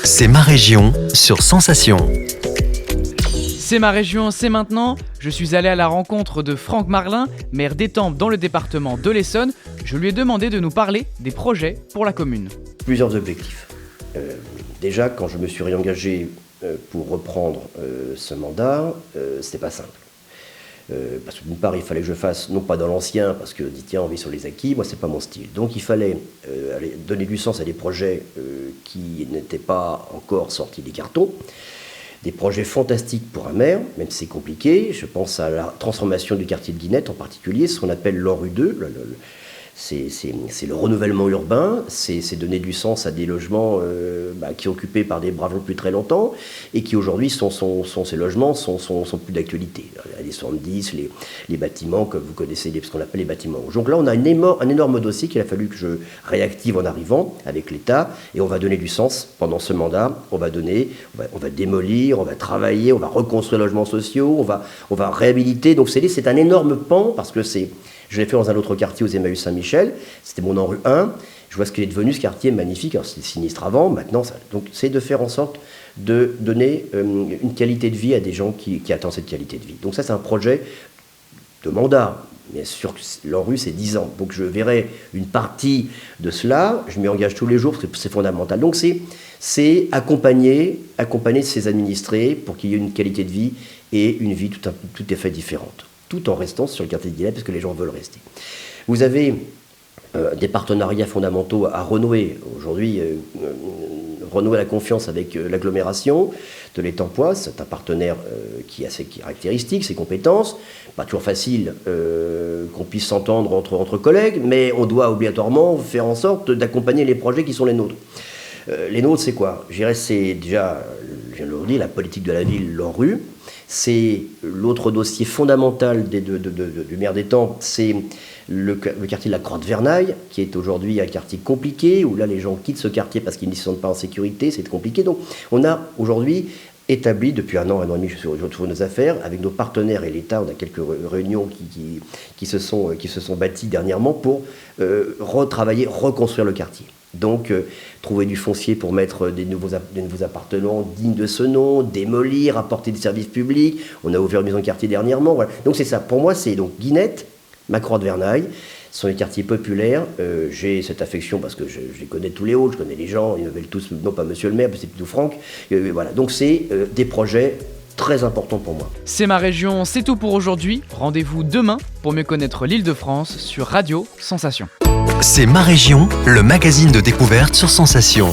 C'est ma région sur Sensation. C'est ma région, c'est maintenant. Je suis allé à la rencontre de Franck Marlin, maire d'Étampes dans le département de l'Essonne. Je lui ai demandé de nous parler des projets pour la commune. Plusieurs objectifs. Déjà, quand je me suis réengagé pour reprendre ce mandat, c'était pas simple. Parce que d'une part, il fallait que je fasse, non pas dans l'ancien, parce que dit tiens, on vit sur les acquis, moi c'est pas mon style. Donc il fallait donner du sens à des projets qui n'étaient pas encore sortis des cartons. Des projets fantastiques pour un maire, même si c'est compliqué. Je pense à la transformation du quartier de Guinette en particulier, ce qu'on appelle l'ANRU 2. C'est le renouvellement urbain, c'est donner du sens à des logements qui sont occupés par des braves depuis très longtemps et qui aujourd'hui ces logements sont plus d'actualité. Les 70, les bâtiments, comme vous connaissez, ce qu'on appelle les bâtiments rouges. Donc là, on a un énorme dossier qu'il a fallu que je réactive en arrivant avec l'État et on va donner du sens pendant ce mandat. On va démolir, on va travailler, on va reconstruire les logements sociaux, on va réhabiliter. Donc c'est un énorme pan parce que je l'ai fait dans un autre quartier aux Emmaüs Saint-Michel, c'était mon ANRU 1. Je vois ce qu'il est devenu, ce quartier magnifique. Alors c'était sinistre avant, maintenant, donc c'est de faire en sorte de donner une qualité de vie à des gens qui attendent cette qualité de vie. Donc ça, c'est un projet de mandat. Bien sûr, l'ANRU, c'est 10 ans. Donc je verrai une partie de cela. Je m'y engage tous les jours parce que c'est fondamental. Donc c'est accompagner ces administrés pour qu'il y ait une qualité de vie et une vie tout à fait différente, tout en restant sur le quartier de Guinette parce que les gens veulent rester. Vous avez des partenariats fondamentaux à renouer. Aujourd'hui, renouer la confiance avec l'agglomération de l'Étampois. C'est un partenaire qui a ses caractéristiques, ses compétences. Pas toujours facile qu'on puisse s'entendre entre collègues, mais on doit obligatoirement faire en sorte d'accompagner les projets qui sont les nôtres. Les nôtres, c'est quoi ? Je dirais, c'est déjà, je viens de le dire, la politique de la ville, l'ANRU. C'est l'autre dossier fondamental du maire d'Étampes, c'est le quartier de la Croix-de-Vernaille, qui est aujourd'hui un quartier compliqué, où là les gens quittent ce quartier parce qu'ils ne se sentent pas en sécurité, c'est compliqué. Donc on a aujourd'hui établi, depuis un an et demi, je retrouve nos affaires, avec nos partenaires et l'État, on a quelques réunions qui se sont bâties dernièrement pour retravailler, reconstruire le quartier. Donc, trouver du foncier pour mettre des nouveaux appartements dignes de ce nom, démolir, apporter des services publics. On a ouvert une maison de quartier dernièrement. Voilà. Donc, c'est ça. Pour moi, c'est donc Guinette, ma Croix-de-Vernaille. Ce sont les quartiers populaires. J'ai cette affection parce que je les connais tous les hauts, je connais les gens. Ils m'appellent tous, non pas monsieur le maire, mais c'est plutôt Franck. Voilà. Donc, c'est des projets très importants pour moi. C'est ma région, c'est tout pour aujourd'hui. Rendez-vous demain pour mieux connaître l'Île-de-France sur Radio Sensation. C'est ma région, le magazine de découverte sur Sensation.